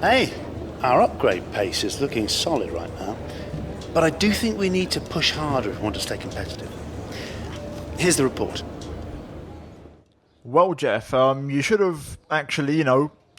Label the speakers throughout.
Speaker 1: Hey, our upgrade pace is looking solid right now, but I do think we need to push harder if we want to stay competitive. Here's the report.
Speaker 2: Well, Jeff, you should have actually,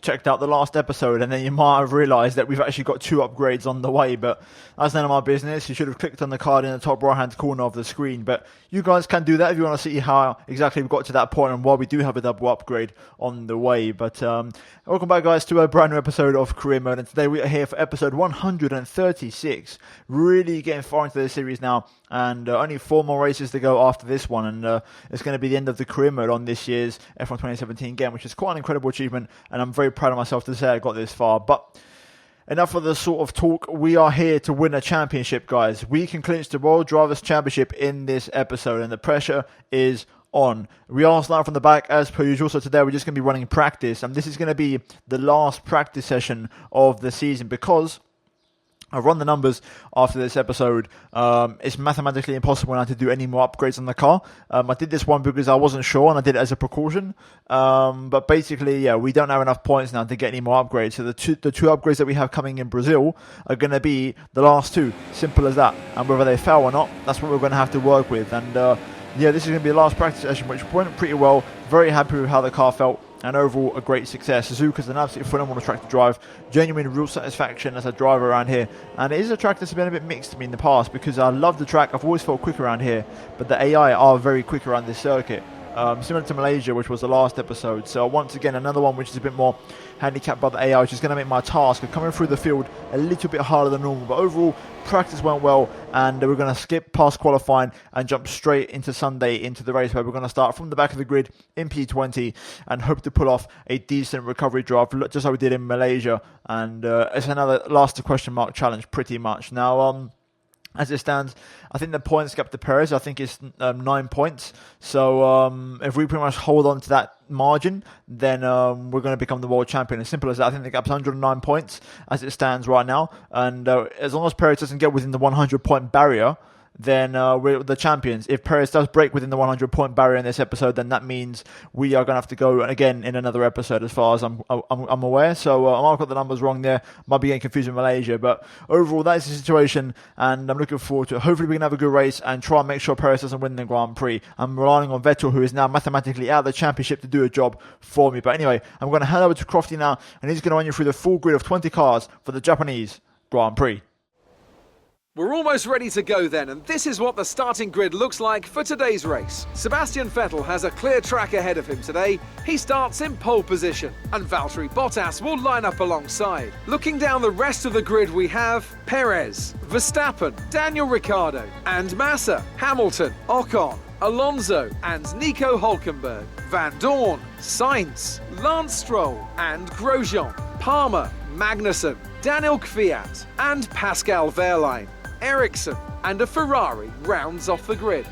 Speaker 2: checked out the last episode, and then you might have realised that we've actually got 2 upgrades on the way, but that's none of my business. You should have clicked on the card in the top right hand corner of the screen, but you guys can do that if you want to see how exactly we got to that point and why we do have a double upgrade on the way. But welcome back, guys, to a brand new episode of Career Mode, and today we are here for episode 136. Really getting far into the series now, and only 4 more races to go after this one, and it's going to be the end of the Career Mode on this year's F1 2017 game, which is quite an incredible achievement, and I'm very proud of myself to say I got this far. But enough of the sort of talk. We are here to win a championship, guys. We can clinch the World Drivers' Championship in this episode, and the pressure is on. We are starting from the back as per usual, so today we're just going to be running practice, and this is going to be the last practice session of the season because I've run the numbers after this episode. It's mathematically impossible now to do any more upgrades on the car. I did this one because I wasn't sure and I did it as a precaution. But basically, yeah, we don't have enough points now to get any more upgrades. So the two upgrades that we have coming in Brazil are going to be the last 2. Simple as that. And whether they fail or not, that's what we're going to have to work with. And yeah, this is going to be the last practice session, which went pretty well. Very happy with how the car felt. And overall, a great success. Suzuka's an absolutely phenomenal track to drive. Genuine real satisfaction as a driver around here. And it is a track that's been a bit mixed to me in the past because I love the track. I've always felt quick around here. But the AI are very quick around this circuit. Similar to Malaysia, which was the last episode. So once again, another one which is a bit more handicapped by the AI, which is going to make my task of coming through the field a little bit harder than normal. But overall, practice went well, and we're going to skip past qualifying and jump straight into Sunday into the race, where we're going to start from the back of the grid in P20 and hope to pull off a decent recovery drive, just like we did in Malaysia. And it's another last question mark challenge, pretty much. Now, as it stands, I think the points gap to Perez, I think it's 9 points. So if we pretty much hold on to that margin, then we're going to become the world champion. As simple as that. I think the gap's 109 points as it stands right now. And as long as Perez doesn't get within the 100-point barrier, then we're the champions. If Perez does break within the 100-point barrier in this episode, then that means we are going to have to go again in another episode, as far as I'm aware. So I might have got the numbers wrong there. Might be getting confused with Malaysia. But overall, that is the situation, and I'm looking forward to it. Hopefully, we can have a good race and try and make sure Perez doesn't win the Grand Prix. I'm relying on Vettel, who is now mathematically out of the championship, to do a job for me. But anyway, I'm going to hand over to Crofty now, and he's going to run you through the full grid of 20 cars for the Japanese Grand Prix.
Speaker 3: We're almost ready to go then, and this is what the starting grid looks like for today's race. Sebastian Vettel has a clear track ahead of him today. He starts in pole position, and Valtteri Bottas will line up alongside. Looking down the rest of the grid, we have Perez, Verstappen, Daniel Ricciardo, and Massa, Hamilton, Ocon, Alonso and Nico Hülkenberg, Van Dorn, Sainz, Lance Stroll and Grosjean, Palmer, Magnussen, Daniel Kvyat and Pascal Wehrlein. Ericsson and a Ferrari rounds off the grid.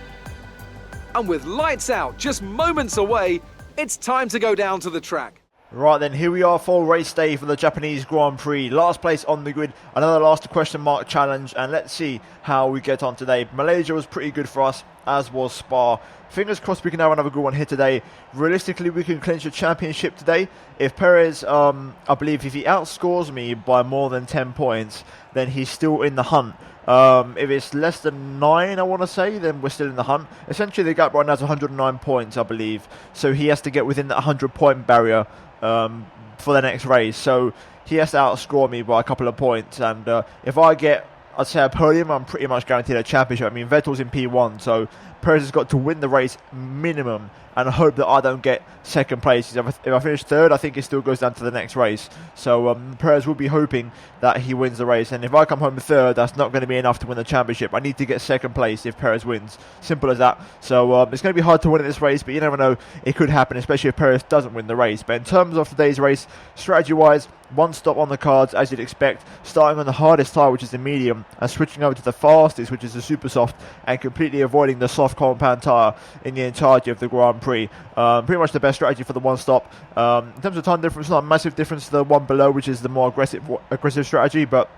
Speaker 3: And with lights out just moments away, it's time to go down to the track.
Speaker 2: Right then, here we are for race day for the Japanese Grand Prix. Last place on the grid, another last question mark challenge, and let's see how we get on today. Malaysia was pretty good for us, as was Spa. Fingers crossed we can have another good one here today. Realistically, we can clinch a championship today. If Perez, I believe if he outscores me by more than 10 points, then he's still in the hunt. If it's less than 9, I want to say, then we're still in the hunt. Essentially, the gap right now is 109 points, I believe. So he has to get within the 100-point barrier for the next race. So he has to outscore me by a couple of points. And if I get, I'd say, a podium, I'm pretty much guaranteed a championship. I mean, Vettel's in P1, so Perez has got to win the race minimum and hope that I don't get second place. If I finish third, I think it still goes down to the next race. So Perez will be hoping that he wins the race. And if I come home third, that's not going to be enough to win the championship. I need to get second place if Perez wins. Simple as that. So it's going to be hard to win in this race, but you never know. It could happen, especially if Perez doesn't win the race. But in terms of today's race, strategy-wise, one stop on the cards, as you'd expect, starting on the hardest tyre, which is the medium, and switching over to the fastest, which is the super soft, and completely avoiding the soft compound tyre in the entirety of the Grand Prix. Pretty much the best strategy for the one stop. In terms of time difference, not a massive difference to the one below, which is the more aggressive strategy, but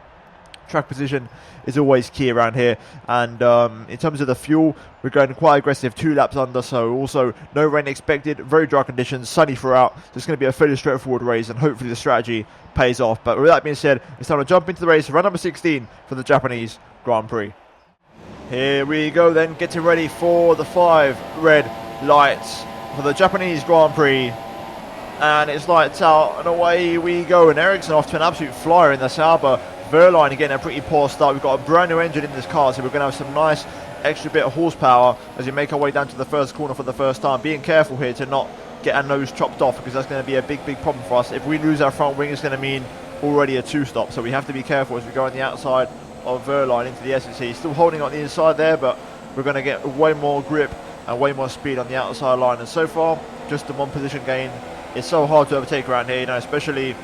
Speaker 2: track position is always key around here. And in terms of the fuel, we're going quite aggressive, 2 laps under, so also no rain expected, very dry conditions, sunny throughout. So it's going to be a fairly straightforward race, and hopefully the strategy pays off. But with that being said, it's time to jump into the race, run number 16 for the Japanese Grand Prix. Here we go then, getting ready for the 5 red lights for the Japanese Grand Prix. And it's lights out and away we go. And Ericsson off to an absolute flyer in the Sauber. Verline again a pretty poor start. We've got a brand new engine in this car, so we're going to have some nice extra bit of horsepower as we make our way down to the first corner for the first time. Being careful here to not get our nose chopped off, because that's going to be a big problem for us. If we lose our front wing, it's going to mean already a 2-stop, so we have to be careful as we go on the outside of Verline into the SSC. Still holding on the inside there, but we're going to get way more grip and way more speed on the outside line. And so far, just the 1 position gain. It's so hard to overtake around here, you know, especially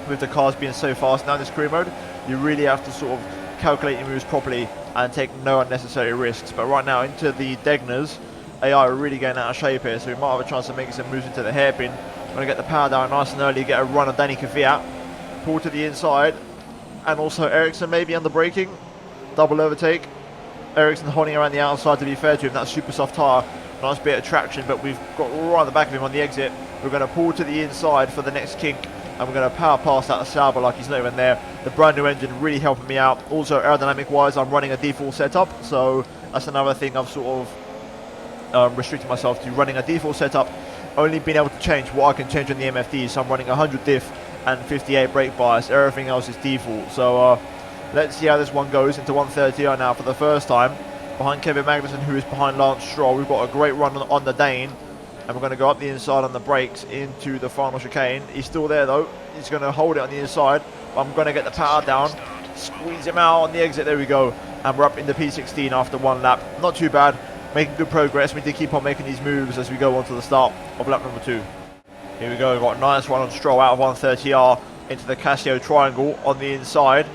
Speaker 2: with the cars being so fast now in this career mode. You really have to sort of calculate your moves properly and take no unnecessary risks. But right now into the Degners, AI are really getting out of shape here, so we might have a chance of making some moves into the hairpin. We're going to get the power down nice and early, get a run on Danny Kvyat, pull to the inside, and also Ericsson maybe under braking, double overtake. Ericsson holding around the outside, to be fair to him, that super soft tyre, nice bit of traction, but we've got right at the back of him on the exit. We're going to pull to the inside for the next kink, and we're going to power past that Sauber like he's not even there. The brand new engine really helping me out. Also aerodynamic wise, I'm running a default setup, so that's another thing I've sort of restricted myself to, running a default setup, only being able to change what I can change on the MFD. So I'm running 100 diff and 58 brake bias, everything else is default. So let's see how this one goes into 130 now for the first time, behind Kevin Magnussen, who is behind Lance Stroll. We've got a great run on the Dane, and we're going to go up the inside on the brakes into the final chicane. He's still there though, he's going to hold it on the inside. I'm going to get the power down, squeeze him out on the exit, there we go, and we're up into P16 after 1 lap. Not too bad, making good progress. We need to keep on making these moves as we go on to the start of lap number 2. Here we go, we've got a nice run on Stroll out of 130R into the Casio triangle on the inside.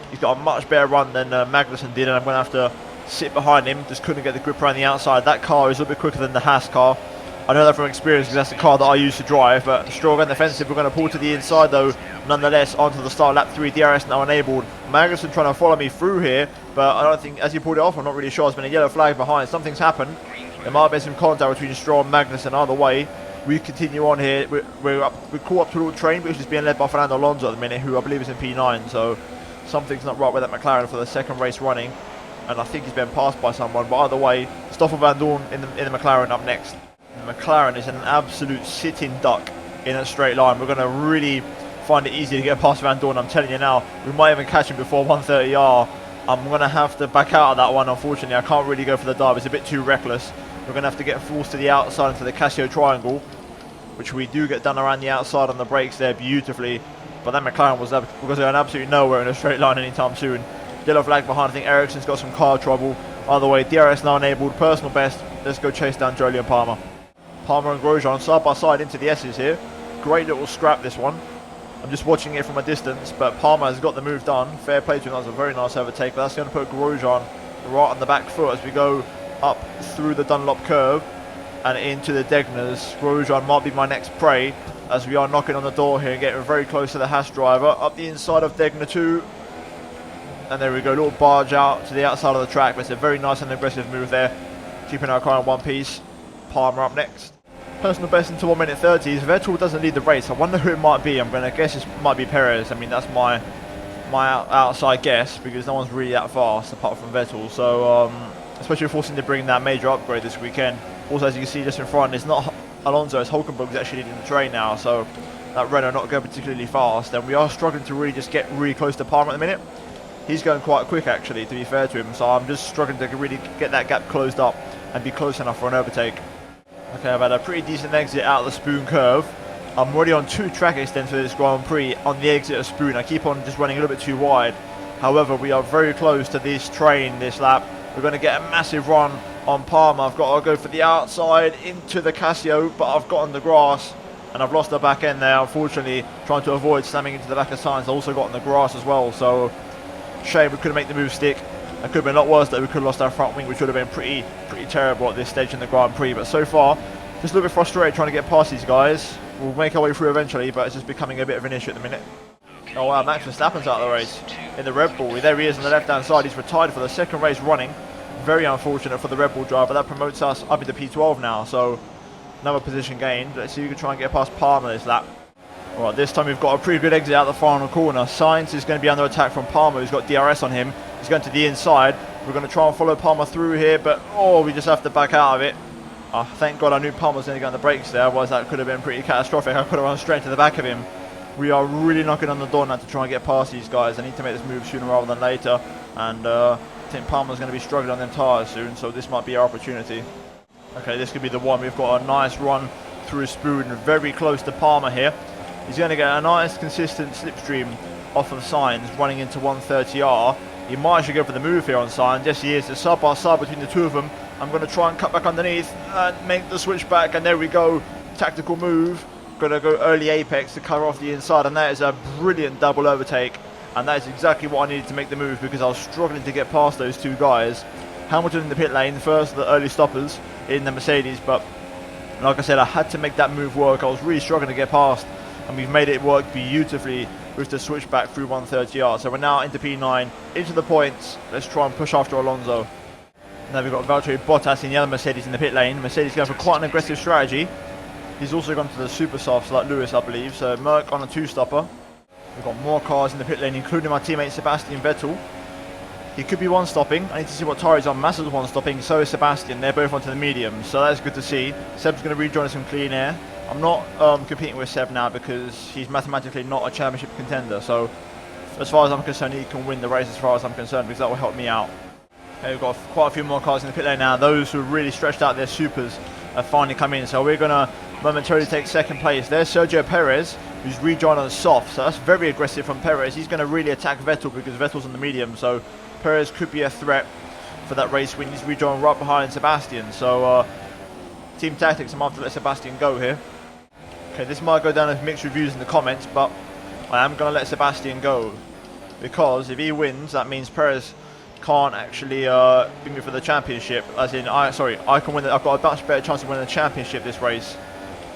Speaker 2: He's got a much better run than Magnussen did, and I'm going to have to sit behind him. Just couldn't get the grip around the outside. That car is a little bit quicker than the Haas car. I know that from experience because that's the car that I used to drive, but Stroll on the offensive. We're going to pull to the inside though, nonetheless, onto the start. Lap 3, DRS now enabled. Magnussen trying to follow me through here, but I don't think, as he pulled it off, I'm not really sure. There's been a yellow flag behind. Something's happened. There might have been some contact between Stroll and Magnussen. Either way, we continue on here. We're caught up to a little train, which is being led by Fernando Alonso at the minute, who I believe is in P9, so something's not right with that McLaren for the second race running, and I think he's been passed by someone. But either way, Stoffel Van Dorn in the McLaren up next. The McLaren is an absolute sitting duck in a straight line. We're going to really find it easy to get past Van Dorn, I'm telling you now. We might even catch him before 130R. I'm going to have to back out of that one, unfortunately. I can't really go for the dive, it's a bit too reckless. We're going to have to get forced to the outside into the Casio triangle, which we do get done around the outside on the brakes there beautifully. But that McLaren was going absolutely nowhere in a straight line anytime soon. Yellow flag behind. I think Ericsson's got some car trouble. Either way, DRS now enabled. Personal best. Let's go chase down Jolyon Palmer. Palmer and Grosjean side by side into the S's here. Great little scrap, this one. I'm just watching it from a distance, but Palmer has got the move done. Fair play to him. That was a very nice overtake, but that's going to put Grosjean right on the back foot as we go up through the Dunlop curve and into the Degners. Grosjean might be my next prey as we are knocking on the door here and getting very close to the Haas driver. Up the inside of Degner 2. And there we go, little barge out to the outside of the track, but it's a very nice and aggressive move there, keeping our car in one piece. Palmer up next. Personal best into 1 minute 30s. Vettel doesn't lead the race. I wonder who it might be. I'm going to guess it might be Perez. I mean, that's my outside guess, because no one's really that fast apart from Vettel. So, especially forcing to bring that major upgrade this weekend. Also, as you can see just in front, it's not Alonso, it's Hulkenberg actually leading the train now. So that Renault not going particularly fast. And we are struggling to really just get really close to Palmer at the minute. He's going quite quick actually, to be fair to him. So I'm just struggling to really get that gap closed up and be close enough for an overtake. Okay, I've had a pretty decent exit out of the Spoon curve. I'm already on 2 track extents for this Grand Prix on the exit of Spoon. I keep on just running a little bit too wide. However, we are very close to this train this lap. We're going to get a massive run on Palmer. I've got to go for the outside into the Casio, but I've got on the grass and I've lost the back end there, unfortunately, trying to avoid slamming into the back of Sainz. I also got on the grass as well, so shame we couldn't make the move stick. It could have been a lot worse that we could have lost our front wing, which would have been pretty terrible at this stage in the Grand Prix. But so far, just a little bit frustrated trying to get past these guys. We'll make our way through eventually, but it's just becoming a bit of an issue at the minute. Oh wow, Max Verstappen's out of the race. in the Red Bull. There he is on the left-hand side. He's retired for the second race running. Very unfortunate for the Red Bull driver. That promotes us up into P12 now, so another position gained. Let's see if we can try and get past Palmer this lap. Alright, this time we've got a pretty good exit out the final corner. Sainz is going to be under attack from Palmer, who's got DRS on him. He's going to the inside. We're going to try and follow Palmer through here, but we just have to back out of it. Thank God I knew Palmer was going to get on the brakes there, otherwise that could have been pretty catastrophic. I could have run straight to the back of him. We are really knocking on the door now to try and get past these guys. I need to make this move sooner rather than later, and I think Palmer's going to be struggling on them tyres soon, so this might be our opportunity. Okay, this could be the one. We've got a nice run through Spoon, very close to Palmer here. He's going to get a nice consistent slipstream off of Sainz running into 130R. He might actually go for the move here on Sainz. Yes, he is. It's side by side between the two of them. I'm going to try and cut back underneath and make the switch back, and there we go. Tactical move. Going to go early apex to cover off the inside, and that is a brilliant double overtake, and that is exactly what I needed to make the move, because I was struggling to get past those two guys. Hamilton in the pit lane, first of the early stoppers in the Mercedes, but like I said, I had to make that move work. I was really struggling to get past, and we've made it work beautifully with the switch back through 130R. So we're now into P9, into the points. Let's try and push after Alonso. Now we've got Valtteri Bottas in the other Mercedes in the pit lane. Mercedes going for quite an aggressive strategy. He's also gone to the super softs like Lewis, I believe. So Merc on a two-stopper. We've got more cars in the pit lane, including my teammate Sebastian Vettel. He could be one-stopping. I need to see what tyre he's on. Massa's one-stopping, so is Sebastian. They're both onto the medium, so that's good to see. Seb's going to rejoin us in clean air. I'm not competing with Seb now because he's mathematically not a championship contender. So as far as I'm concerned, he can win the race as far as I'm concerned, because that will help me out. Okay, we've got quite a few more cars in the pit lane now. Those who really stretched out their supers have finally come in. So we're going to momentarily take second place. There's Sergio Perez, who's rejoined on soft. So that's very aggressive from Perez. He's going to really attack Vettel because Vettel's on the medium. So Perez could be a threat for that race win. He's rejoined right behind Sebastian. So team tactics, I'm going to have to let Sebastian go here. Okay, this might go down as mixed reviews in the comments, but I am going to let Sebastian go, because if he wins, that means Perez can't actually beat me for the championship. As in, I can win. I've got a much better chance of winning the championship this race.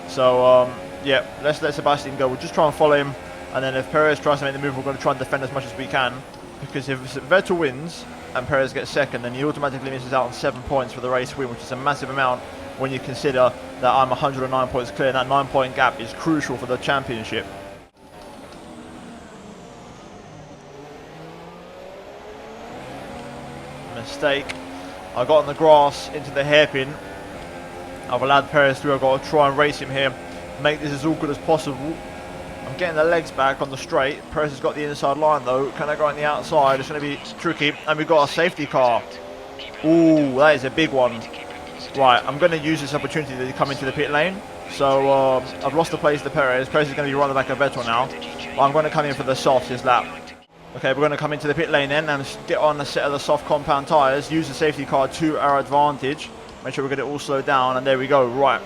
Speaker 2: So yeah, let's let Sebastian go. We'll just try and follow him, and then if Perez tries to make the move, we're going to try and defend as much as we can. Because if Vettel wins and Perez gets second, then he automatically misses out on 7 points for the race win, which is a massive amount when you consider that I'm 109 points clear, and that 9-point gap is crucial for the championship. Mistake. I got on the grass into the hairpin. I've allowed Perez through. I've got to try and race him here, make this as awkward as possible. I'm getting the legs back on the straight. Perez has got the inside line though. Can I go on the outside? It's going to be tricky. And we've got a safety car. Ooh, that is a big one. Right, I'm going to use this opportunity to come into the pit lane. So I've lost the place to Perez. Perez is going to be right on the back of Vettel now. I'm going to come in for the softs this lap. Okay, we're going to come into the pit lane then and get on a set of the soft compound tyres. Use the safety car to our advantage. Make sure we get it all slowed down, and there we go. Right.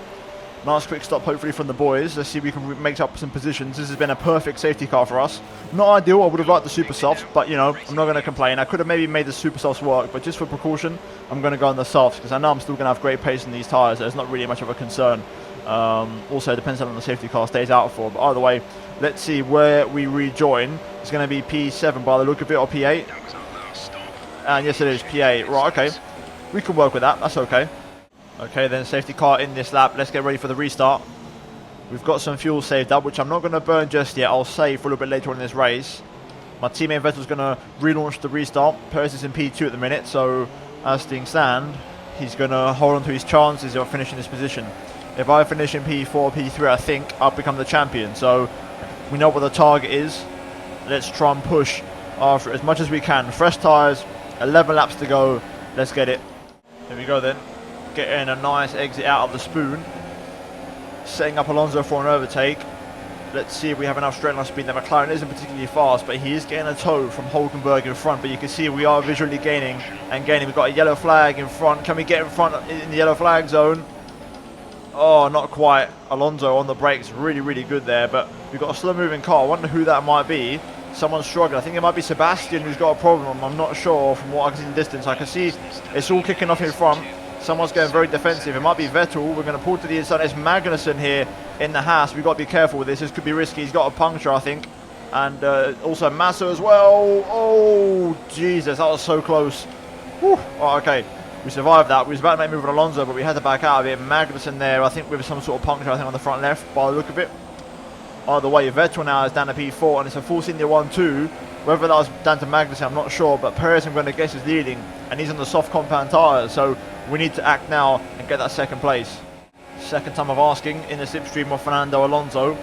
Speaker 2: Nice quick stop, hopefully, from the boys. Let's see if we can make up some positions. This has been a perfect safety car for us. Not ideal. I would have liked the super softs, but, you know, I'm not going to complain. I could have maybe made the super softs work, but just for precaution, I'm going to go on the softs because I know I'm still going to have great pace in these tyres. So it's not really much of a concern. Also, it depends on how long the safety car stays out for. But either way, let's see where we rejoin. It's going to be P7 by the look of it, or P8. And yes, it is P8. Right, okay. We can work with that. That's okay. Okay, then safety car in this lap. Let's get ready for the restart. We've got some fuel saved up, which I'm not going to burn just yet. I'll save for a little bit later on in this race. My teammate Vettel's going to relaunch the restart. Perez is in P2 at the minute, so as things stand, he's going to hold on to his chances of finishing this position. If I finish in P4, P3, I think I'll become the champion. So we know what the target is. Let's try and push after as much as we can. Fresh tyres, 11 laps to go. Let's get it. Here we go then. Getting a nice exit out of the spoon. Setting up Alonso for an overtake. Let's see if we have enough straight line speed. The McLaren isn't particularly fast, but he is getting a tow from Hulkenberg in front. But you can see we are visually gaining and gaining. We've got a yellow flag in front. Can we get in front in the yellow flag zone? Oh, not quite. Alonso on the brakes. Really, really good there. But we've got a slow moving car. I wonder who that might be. Someone's struggling. I think it might be Sebastian who's got a problem. I'm not sure from what I can see in the distance. I can see it's all kicking off in front. Someone's going very defensive. It might be Vettel. We're going to pull to the inside. It's Magnussen here in the Haas. We've got to be careful with this. This could be risky. He's got a puncture, I think. And also Massa as well. Oh, Jesus, that was so close. Whew. Oh, okay, we survived that. We was about to make a move on Alonso, but we had to back out of it. Magnussen there, I think with some sort of puncture, I think on the front left, by the look of it. Either way, Vettel now is down to P4, and it's a Force India 1-2. Whether that was down to Magnussen, I'm not sure, but Perez, I'm going to guess, is leading, and he's on the soft compound tyres, so we need to act now and get that second place. Second time of asking in the slipstream of Fernando Alonso.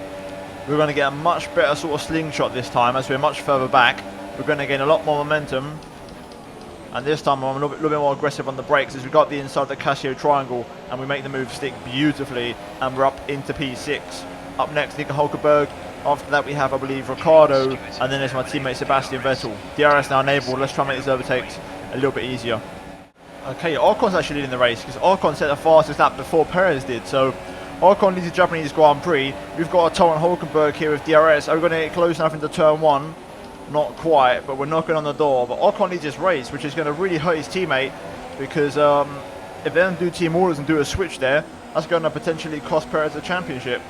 Speaker 2: We're going to get a much better sort of slingshot this time as we're much further back. We're going to gain a lot more momentum. And this time I'm a little bit more aggressive on the brakes as we got the inside of the Casio triangle and we make the move stick beautifully and we're up into P6. Up next, Nico Hulkenberg. After that we have, I believe, Ricardo, and then there's my teammate Sebastian Vettel. DRS now enabled. Let's try and make these overtakes a little bit easier. Okay, Ocon's actually leading the race because Ocon set the fastest lap before Perez did. So Ocon leads the Japanese Grand Prix. We've got a Torrent Hulkenberg here with DRS. Are we going to get close enough into turn 1? Not quite, but we're knocking on the door. But Ocon leads this race, which is going to really hurt his teammate because if they don't do team orders and do a switch there, that's going to potentially cost Perez the championship.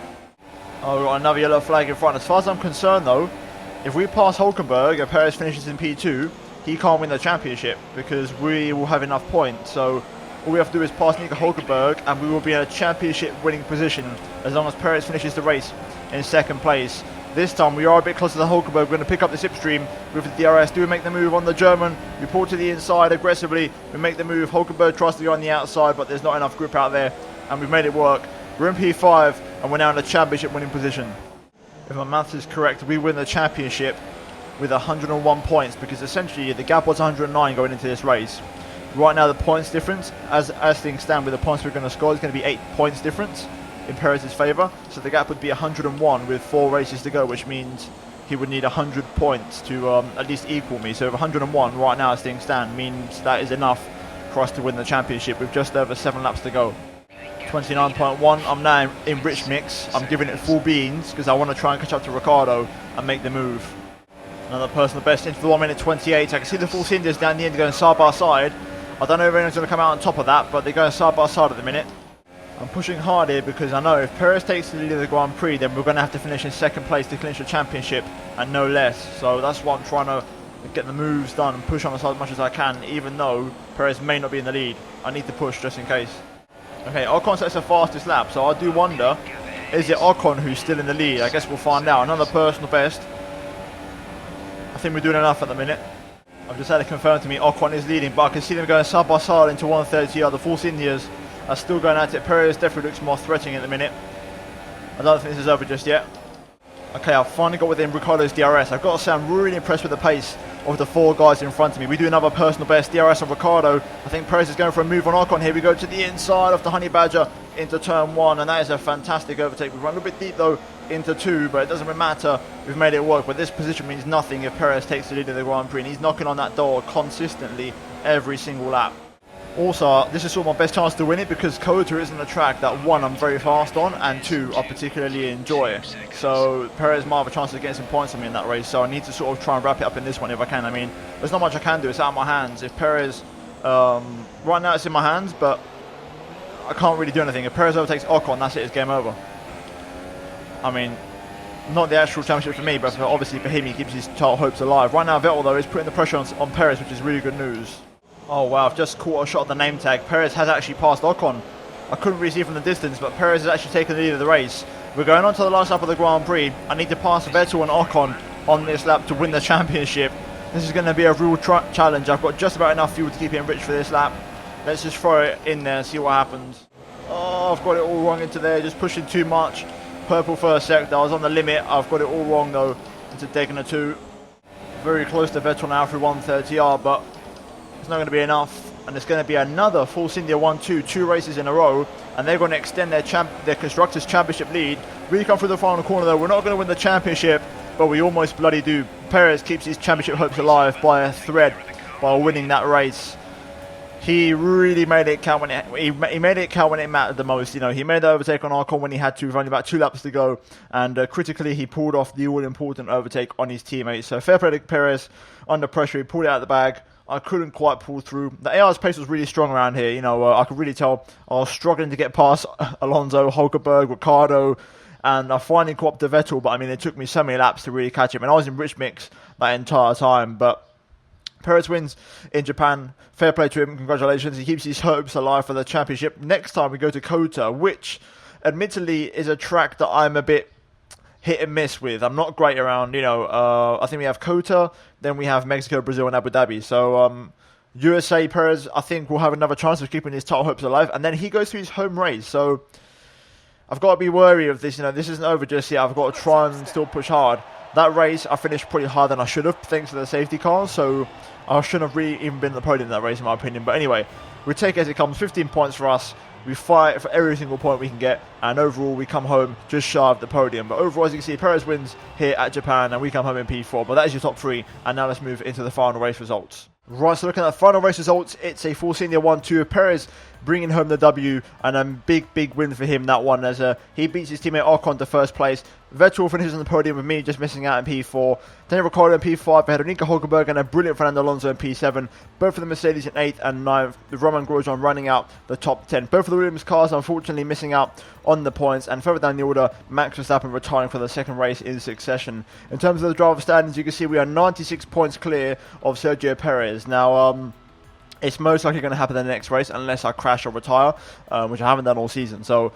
Speaker 2: Oh, we've got another yellow flag in front. As far as I'm concerned, though, if we pass Hulkenberg and Perez finishes in P2, he can't win the championship because we will have enough points. So all we have to do is pass Nico Hulkenberg and we will be in a championship winning position as long as Perez finishes the race in second place. This time we are a bit closer to Hulkenberg. We're going to pick up the slipstream with the DRS. Do we make the move on the German? We pull to the inside aggressively. We make the move. Hulkenberg tries to go on the outside, but there's not enough grip out there. And we've made it work. We're in P5 and we're now in a championship winning position. If my maths is correct, we win the championship with 101 points because essentially the gap was 109 going into this race. Right now the points difference, as things stand with the points we're going to score, is going to be 8 points difference in Perez's favour. So the gap would be 101 with 4 races to go, which means he would need 100 points to at least equal me. So if 101 right now as things stand means that is enough for us to win the championship with just over 7 laps to go. 29.1, I'm now in rich mix. I'm giving it full beans because I want to try and catch up to Ricardo and make the move. Another personal best into the 1 minute 28. I can see the Force Indias down the end going side by side. I don't know if anyone's going to come out on top of that, but they're going side by side at the minute. I'm pushing hard here because I know if Perez takes the lead of the Grand Prix, then we're going to have to finish in second place to clinch the championship and no less. So that's why I'm trying to get the moves done and push on the side as much as I can, even though Perez may not be in the lead. I need to push just in case. Okay, Ocon sets the fastest lap, so I do wonder, is it Ocon who's still in the lead? I guess we'll find out. Another personal best. I think we're doing enough at the minute. I've just had it confirmed to me Ocon is leading, but I can see them going side by side into 130. The Force Indias are still going at it. Perez definitely looks more threatening at the minute. I don't think this is over just yet. Okay, I've finally got within Ricardo's DRS. I've got to say I'm really impressed with the pace of the 4 guys in front of me. We do another personal best DRS on Ricardo. I think Perez is going for a move on Ocon. Here we go to the inside of the Honey Badger into turn 1, and that is a fantastic overtake. We've run a little bit deep though into 2, but it doesn't really matter. We've made it work, but this position means nothing if Perez takes the lead of the Grand Prix, and he's knocking on that door consistently every single lap. Also, this is sort of my best chance to win it because Kota isn't a track that 1, I'm very fast on, and 2, I particularly enjoy. So Perez might have a chance of getting some points on me in that race, so I need to sort of try and wrap it up in this one if I can. I mean, there's not much I can do, it's out of my hands. If Perez, right now it's in my hands, but I can't really do anything. If Perez overtakes Ocon, that's it, it's game over. I mean, not the actual championship for me, but obviously for him, he keeps his title hopes alive. Right now, Vettel, though, is putting the pressure on Perez, which is really good news. Oh, wow, I've just caught a shot of the name tag. Perez has actually passed Ocon. I couldn't really see from the distance, but Perez has actually taken the lead of the race. We're going on to the last lap of the Grand Prix. I need to pass Vettel and Ocon on this lap to win the championship. This is going to be a real challenge. I've got just about enough fuel to keep it enriched for this lap. Let's just throw it in there and see what happens. Oh, I've got it all wrong into there, just pushing too much. Purple first sector, I was on the limit. I've got it all wrong though, into Degner 2. Very close to Vettel now through 130R, but it's not going to be enough. And it's going to be another Force India 1-2, 2 races in a row, and they're going to extend their Constructors' Championship lead. We come through the final corner though, we're not going to win the championship, but we almost bloody do. Perez keeps his championship hopes alive by a thread by winning that race. He really made it count when he made it count when it mattered the most. You know, he made the overtake on Ocon when he had to, with only about 2 laps to go, and critically he pulled off the all-important overtake on his teammates. So fair play to Perez. Under pressure, he pulled it out of the bag. I couldn't quite pull through. The AR's pace was really strong around here. You know, I could really tell I was struggling to get past Alonso, Hulkenberg, Ricardo, and I finally caught up to Vettel, but I mean, it took me so many laps to really catch him, and I was in rich mix that entire time, but Perez wins in Japan. Fair play to him. Congratulations. He keeps his hopes alive for the championship. Next time we go to Kota, which admittedly is a track that I'm a bit hit and miss with. I'm not great around, I think we have Kota, then we have Mexico, Brazil, and Abu Dhabi. So USA, Perez, I think, will have another chance of keeping his title hopes alive. And then he goes to his home race. So I've got to be wary of this. This isn't over just yet. I've got to try and still push hard. That race, I finished pretty hard than I should have, thanks to the safety car. So I shouldn't have really even been at the podium in that race, in my opinion. But anyway, we take it as it comes. 15 points for us. We fight for every single point we can get. And overall, we come home just shy of the podium. But overall, as you can see, Perez wins here at Japan. And we come home in P4. But that is your top 3. And now let's move into the final race results. Right, so looking at the final race results, it's a full senior 1-2. Perez bringing home the W, and a big win for him, that one, as he beats his teammate Ocon to first place. Vettel finishes on the podium with me just missing out in P4. Daniel Ricciardo in P5, we had Nico Hulkenberg and a brilliant Fernando Alonso in P7. Both of the Mercedes in 8th and 9th, with Roman Grosjean running out the top 10. Both of the Williams cars unfortunately missing out on the points, and further down the order, Max Verstappen retiring for the second race in succession. In terms of the driver standings, you can see we are 96 points clear of Sergio Perez. Now, it's most likely going to happen in the next race unless I crash or retire, which I haven't done all season. So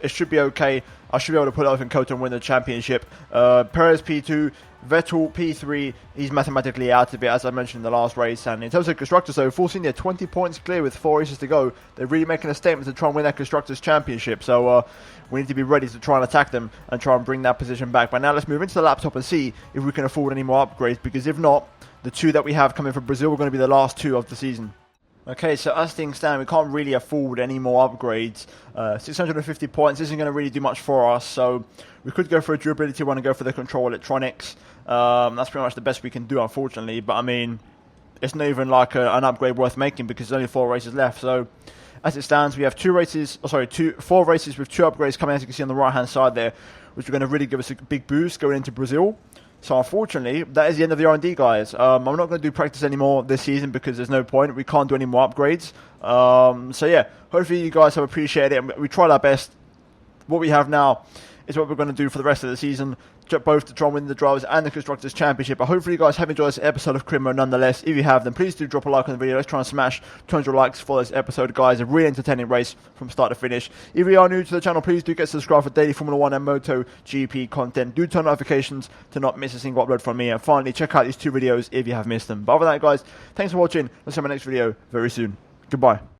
Speaker 2: it should be okay. I should be able to put it off in Kota and win the championship. Perez P2, Vettel P3. He's mathematically out of it, as I mentioned in the last race. And in terms of constructors, though, full senior 20 points clear with 4 races to go. They're really making a statement to try and win that constructors championship. So we need to be ready to try and attack them and try and bring that position back. But now let's move into the laptop and see if we can afford any more upgrades, because if not, the 2 that we have coming from Brazil are going to be the last 2 of the season. Okay, so as things stand, we can't really afford any more upgrades. 650 points isn't going to really do much for us, so we could go for a durability one and go for the control electronics. That's pretty much the best we can do, unfortunately, but I mean, it's not even like an upgrade worth making because there's only 4 races left. So as it stands, we have 4 races with 2 upgrades coming, as you can see on the right hand side there, which are going to really give us a big boost going into Brazil. So unfortunately, that is the end of the R&D, guys. I'm not going to do practice anymore this season because there's no point. We can't do any more upgrades. So yeah, hopefully you guys have appreciated it. We tried our best. What we have now is what we're going to do for the rest of the season, both to try and win the Drivers and the Constructors Championship. But hopefully you guys have enjoyed this episode of Crimo nonetheless. If you have, then please do drop a like on the video. Let's try and smash 200 likes for this episode, guys. A really entertaining race from start to finish. If you are new to the channel, please do get subscribed for daily Formula 1 and Moto GP content. Do turn notifications to not miss a single upload from me. And finally, check out these 2 videos if you have missed them. But other than that, guys, thanks for watching. Let's see you in my next video very soon. Goodbye.